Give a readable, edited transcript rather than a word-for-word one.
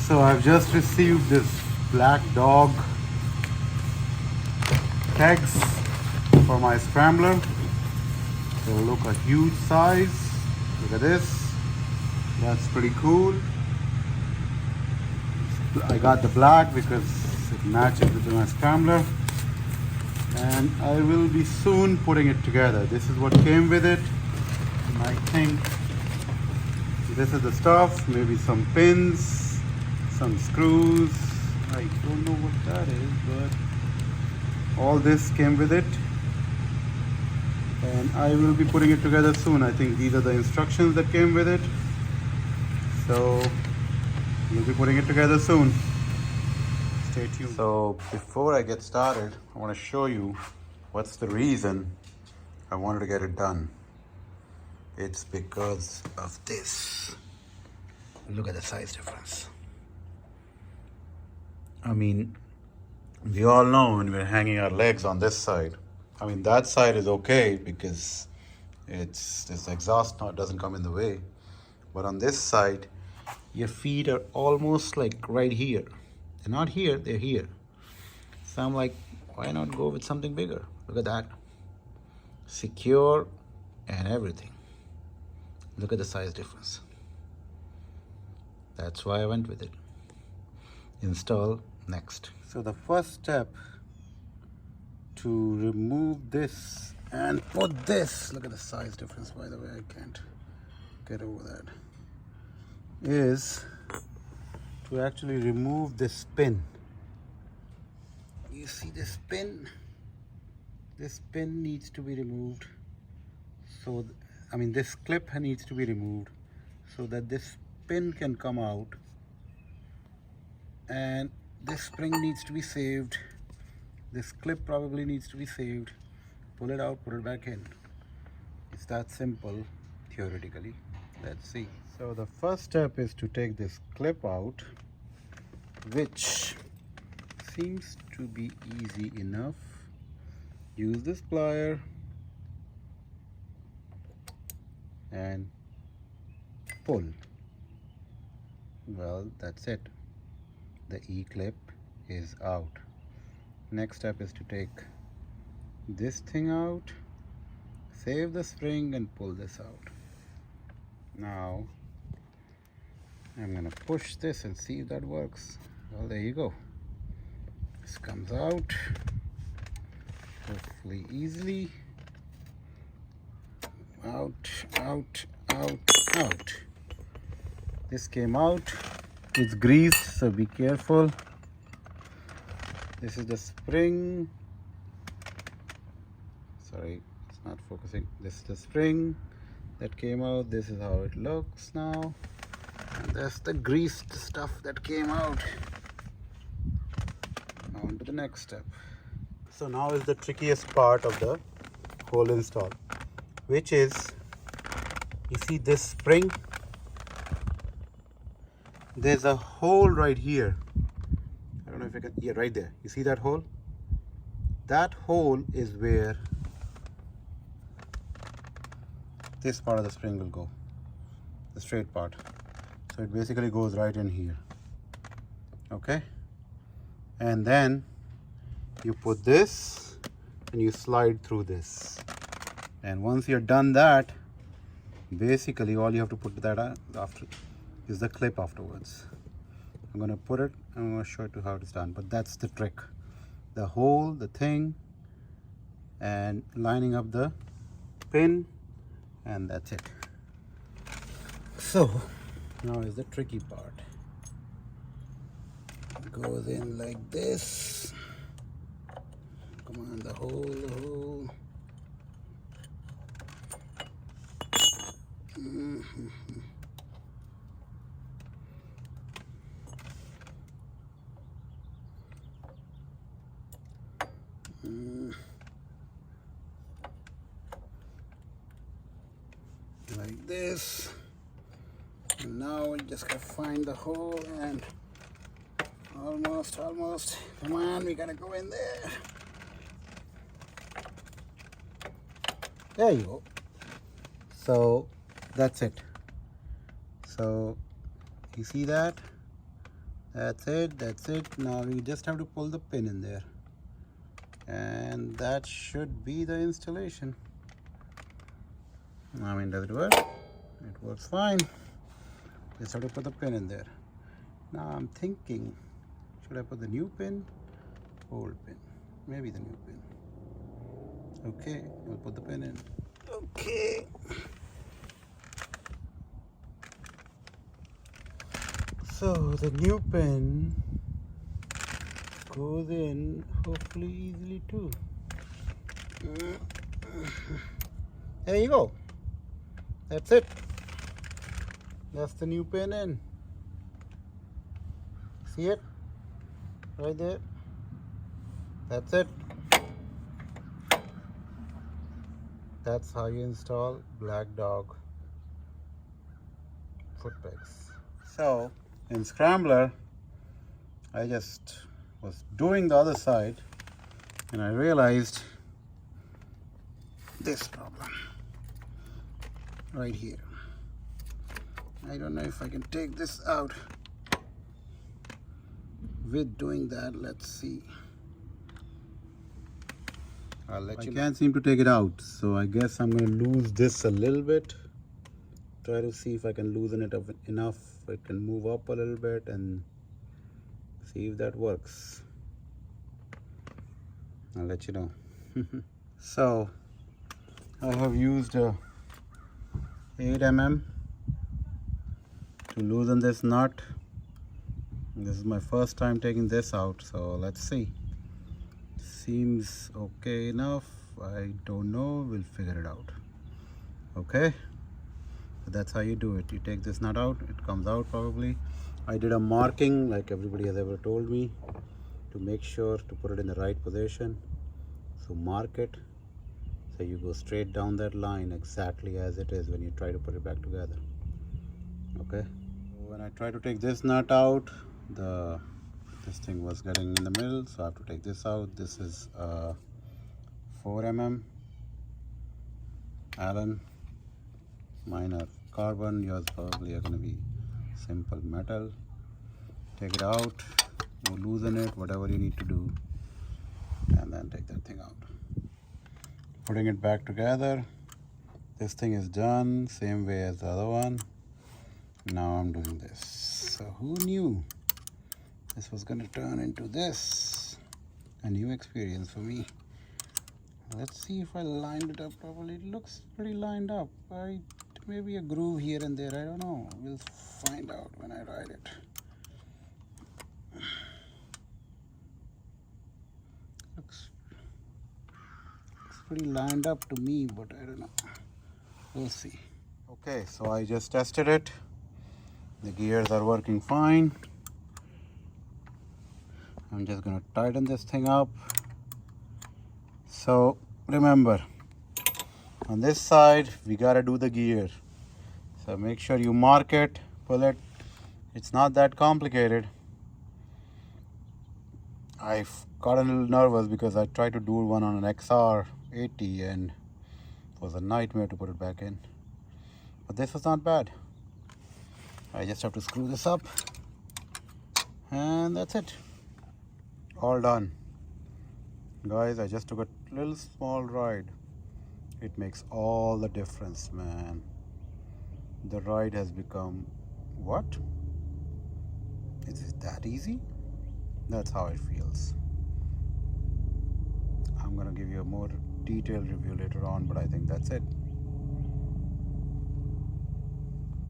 So I've just received this black dog pegs for my scrambler. They look a huge size. Look at this. That's pretty cool. I got the black because it matches with my scrambler. And I will be soon putting it together. This is what came with it. And I think this is the stuff, maybe some pins, some screws. I don't know what that is, but all this came with it. And I will be putting it together soon. I think these are the instructions that came with it. So we'll be putting it together soon. Stay tuned. So before I get started, I want to show you what's the reason I wanted to get it done. It's because of this. Look at the size difference. I mean, we all know when we're hanging our legs on this side. I mean, that side is okay because this exhaust knot doesn't come in the way. But on this side, your feet are almost like right here. They're not here, they're here. So I'm like, why not go with something bigger? Look at that. Secure and everything. Look at the size difference. That's why I went with it. Install next. So the first step to remove this and put this, look at the size difference, by the way, I can't get over that, is to actually remove this pin. You see this pin? This pin needs to be removed. So I mean, this clip needs to be removed so that this pin can come out, and this spring needs to be saved. This clip probably needs to be saved. Pull it out, put it back in. It's that simple, theoretically. Let's see. So the first step is to take this clip out, which seems to be easy enough. Use this plier and pull. Well, that's it. The E-clip is out. Next step is to take this thing out, save the spring and pull this out. Now I'm gonna push this and see if that works. Well, there you go. This comes out hopefully easily. Out, out, out, out. This came out. It's greased, so be careful. This is the spring. Sorry, it's not focusing. This is the spring that came out. This is how it looks now. And that's the greased stuff that came out. Now on to the next step. So now is the trickiest part of the whole install, which is, you see this spring? There's a hole right here. I don't know if I can, yeah, right there. You see that hole? That hole is where this part of the spring will go, the straight part. So it basically goes right in here. Okay? And then you put this and you slide through this. And once you're done that, basically all you have to put that after is the clip afterwards. I'm gonna put it, I'm gonna show you how it's done, but that's the trick. The hole, the thing, and lining up the pin, and that's it. So now is the tricky part. It goes in like this. Come on, the hole, the hole. Like this. And now we just gotta find the hole and almost. Come on, we gotta go in there. There you go. So that's it. So you see that? That's it, that's it. Now we just have to pull the pin in there. And that should be the installation. I mean, does it work? It works fine. Just have to put the pin in there. Now I'm thinking, should I put the new pin? Old pin. Maybe the new pin. Okay, we'll put the pin in. Okay. So the new pin goes in hopefully easily too. There you go. That's it. That's the new pin in. See it? Right there. That's it. That's how you install Black Dog foot pegs. So in Scrambler, I just was doing the other side and I realized this problem right here. I don't know if I can take this out with doing that. Let's see. I'll let you know. I can't seem to take it out, so I guess I'm going to lose this a little bit. Try to see if I can loosen it up enough it can move up a little bit and see if that works. I'll let you know. So I have used 8 mm to loosen this nut. This is my first time taking this out, so let's see. Seems okay enough. I don't know, we'll figure it out. Okay, but that's how you do it. You take this nut out, it comes out probably. I did a marking like everybody has ever told me to make sure to put it in the right position. So mark it so you go straight down that line exactly as it is when you try to put it back together. Okay, when I try to take this nut out, this thing was getting in the middle, so I have to take this out. This is 4 mm Allen. Mine are carbon, yours probably are going to be simple metal. Take it out, you loosen it, whatever you need to do, and then take that thing out. Putting it back together. This thing is done same way as the other one. Now I'm doing this. So who knew this was going to turn into this? A new experience for me. Let's see if I lined it up properly. It looks pretty lined up. Maybe a groove here and there, I don't know. We'll find out when I ride it. Looks pretty lined up to me, but I don't know. We'll see. Okay, so I just tested it. The gears are working fine. I'm just going to tighten this thing up. So remember, on this side we got to do the gear. So make sure you mark it, pull it. It's not that complicated. I got a little nervous because I tried to do one on an XR80 and it was a nightmare to put it back in. But this was not bad. I just have to screw this up and that's it. All done. Guys, I just took a little small ride. It makes all the difference, man. The ride has become, what? Is it that easy? That's how it feels. I'm gonna give you a more detailed review later on, but I think that's it.